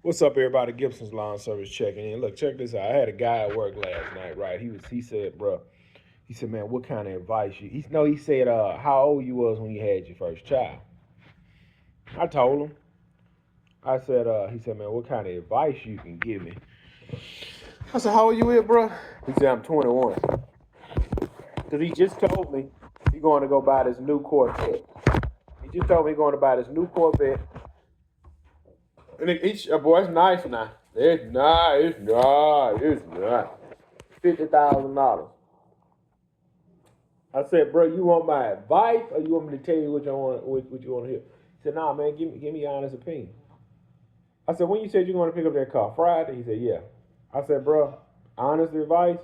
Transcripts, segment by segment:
What's up, everybody? Gibson's Lawn Service checking in. Look, check this out. I had a guy at work last night, right? He said, bro, he said, man, what kind of advice you? He said, how old you was when you had your first child. I told him. I said, he said, man, what kind of advice you can give me? I said, how old you is, bro? He said, I'm 21. Because he just told me he going to go buy this new Corvette. He just told me he going to buy this new Corvette. And boy, it's nice now. It's not. $50,000. I said, bro, you want my advice or you want me to tell you what you want to hear? He said, nah, man, give me your honest opinion. I said, when you said you're going to pick up that car Friday, he said, yeah. I said, bro, honest advice,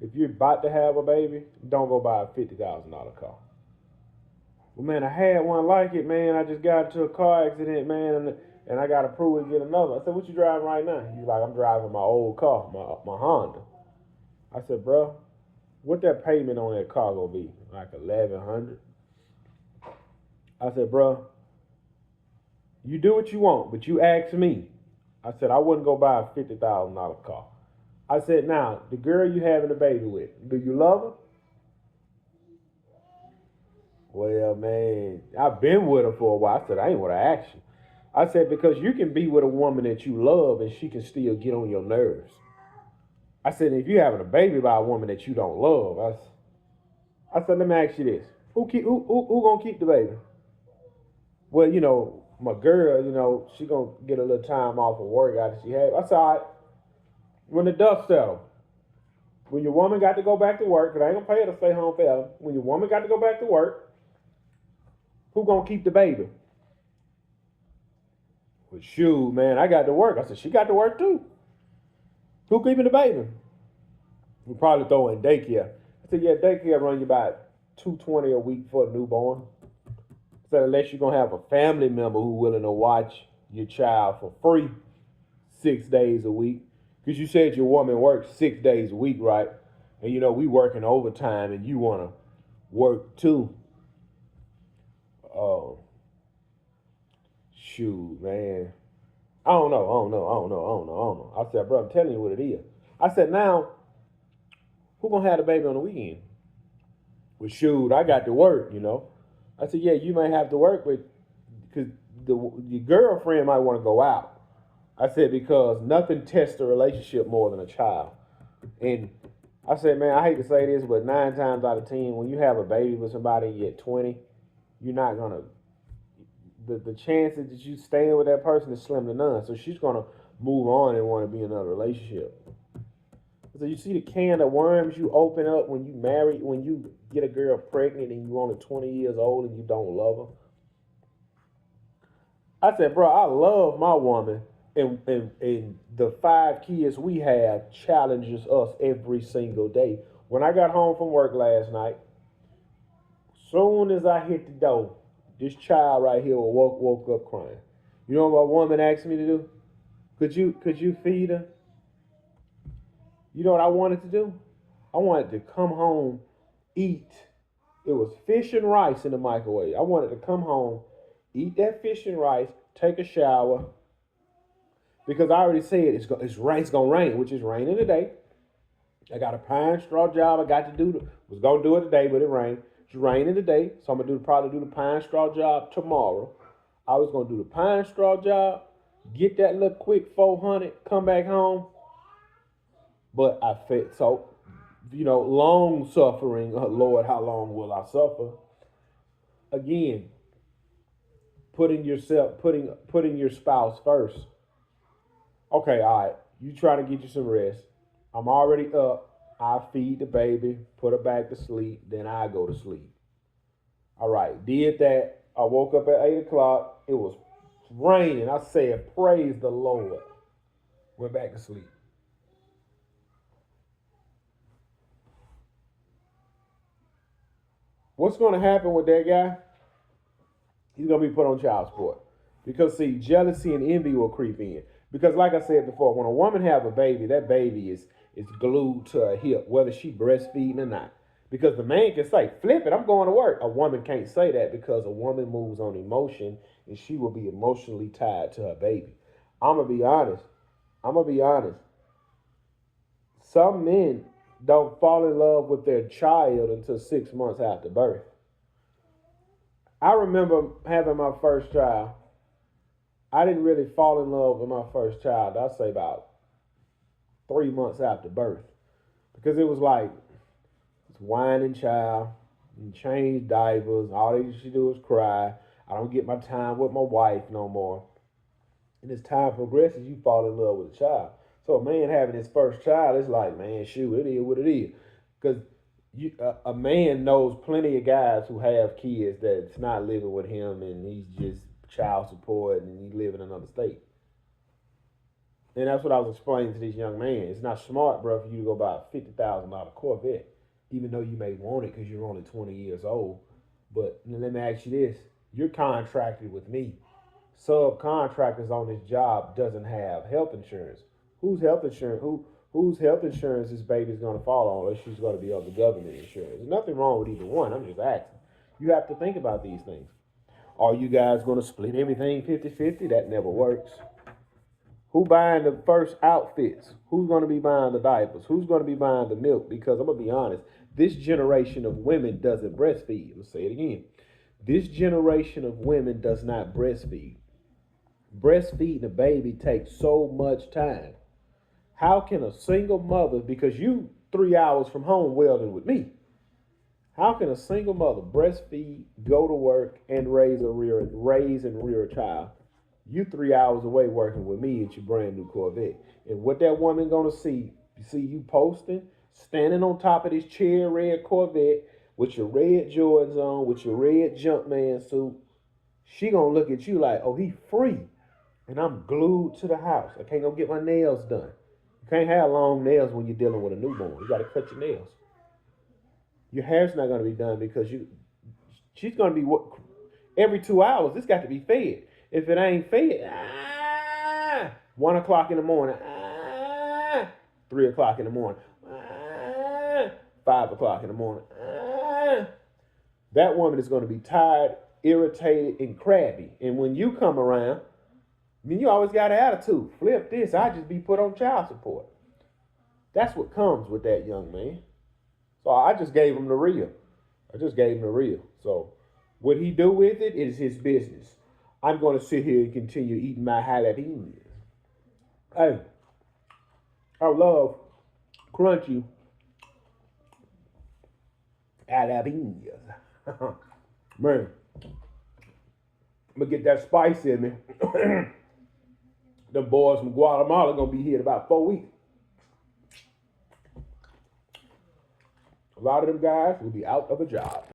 if you're about to have a baby, don't go buy a $50,000 car. Well, man, I had one like it, man. I just got into a car accident, man, and I got to prove it to get another. I said, what you driving right now? He's like, I'm driving my old car, my Honda. I said, bro, what that payment on that car gonna be? Like 1,100. I said, bro, you do what you want, but you asked me. I said I wouldn't go buy a $50,000 car. I said, now the girl you having a baby with, do you love her? Well, man, I've been with her for a while. I said I ain't what I asked you. I said because you can be with a woman that you love and she can still get on your nerves. I said if you're having a baby by a woman that you don't love, I said let me ask you this: who gonna keep the baby? Well, my girl, she gonna get a little time off of work after she had. I said, all right, when the dust settle, when your woman got to go back to work, because I ain't gonna pay her to stay home forever. When your woman got to go back to work, who gonna keep the baby? Well, shoot, man, I got to work. I said, she got to work too. Who keeping the baby? We probably throw in daycare. I said, yeah, daycare run you about $220 a week for a newborn. So unless you're gonna have a family member who's willing to watch your child for free 6 days a week, because you said your woman works 6 days a week, right? And we working overtime, and you wanna work too. Oh, shoot, man. I don't know. I said, bro, I'm telling you what it is. I said, now, who gonna have the baby on the weekend? Well, shoot, I got to work. I said, yeah, you may have to work, but because your girlfriend might want to go out. I said, because nothing tests a relationship more than a child. And I said, man, I hate to say this, but 9 times out of 10, when you have a baby with somebody at 20, you're not going to, the chances that you staying with that person is slim to none. So she's going to move on and want to be in another relationship. So you see the can of worms you open up when you marry, when you get a girl pregnant and you only 20 years old and you don't love her. I said, bro, I love my woman, and the 5 kids we have challenges us every single day. When I got home from work last night, soon as I hit the door, this child right here woke up crying. You know what my woman asked me to do? Could you feed her? You know what I wanted to do? I wanted to come home, eat. It was fish and rice in the microwave. I wanted to come home, eat that fish and rice, take a shower, because I already said it's gonna rain, which is raining today. I got a pine straw job I got to do. Was gonna do it today, but it rained. It's raining today, so I'm gonna probably do the pine straw job tomorrow. I was gonna do the pine straw job, get that little quick 400, come back home. But I felt so, long suffering. Oh, Lord, how long will I suffer? Again, putting your spouse first. Okay, all right. You try to get you some rest. I'm already up. I feed the baby, put her back to sleep, then I go to sleep. All right, did that. I woke up at 8 o'clock. It was raining. I said, praise the Lord. Went back to sleep. What's going to happen with that guy? He's going to be put on child support. Because, see, jealousy and envy will creep in. Because, like I said before, when a woman have a baby, that baby is glued to her hip, whether she breastfeeding or not. Because the man can say, flip it, I'm going to work. A woman can't say that because a woman moves on emotion and she will be emotionally tied to her baby. I'm gonna be honest. I'm gonna be honest. Some men don't fall in love with their child until 6 months after birth. I remember having my first child. I didn't really fall in love with my first child. I'd say about 3 months after birth, because it was like this whining child, and change diapers. All they used to do is cry. I don't get my time with my wife no more. And as time progresses, you fall in love with a child. So a man having his first child, it's like, man, shoot, it is what it is. Because a man knows plenty of guys who have kids that's not living with him, and he's just child support, and he live in another state. And that's what I was explaining to this young man. It's not smart, bro, for you to go buy a $50,000 Corvette, even though you may want it because you're only 20 years old. But let me ask you this: you're contracted with me. Subcontractors on this job doesn't have health insurance. Whose health insurance? Whose health insurance this baby's going to fall on? Or she's going to be on the government insurance. There's nothing wrong with either one. I'm just asking. You have to think about these things. Are you guys going to split everything 50-50? That never works. Who buying the first outfits? Who's going to be buying the diapers? Who's going to be buying the milk? Because I'm going to be honest, this generation of women doesn't breastfeed. Let's say it again. This generation of women does not breastfeed. Breastfeeding a baby takes so much time. How can a single mother, because you 3 hours from home welding with me, how can a single mother breastfeed, go to work, and raise and rear a child? You 3 hours away working with me at your brand new Corvette. And what that woman gonna see you posting, standing on top of this cherry red Corvette with your red Jordans on, with your red Jumpman suit, she gonna look at you like, oh, he free. And I'm glued to the house. I can't go get my nails done. You can't have long nails when you're dealing with a newborn. You gotta cut your nails. Your hair's not gonna be done because she's gonna be every 2 hours. This got to be fed. If it ain't fed, 1 o'clock in the morning, 3 o'clock in the morning, 5 o'clock in the morning. That woman is going to be tired, irritated, and crabby. And when you come around, I mean, you always got an attitude. Flip this, I just be put on child support. That's what comes with that young man. So I just gave him the real. So what he do with it is his business. I'm going to sit here and continue eating my jalapenos. Hey, I love crunchy jalapenos. Man, I'm going to get that spice in me. The boys from Guatemala going to be here in about 4 weeks. A lot of them guys will be out of a job.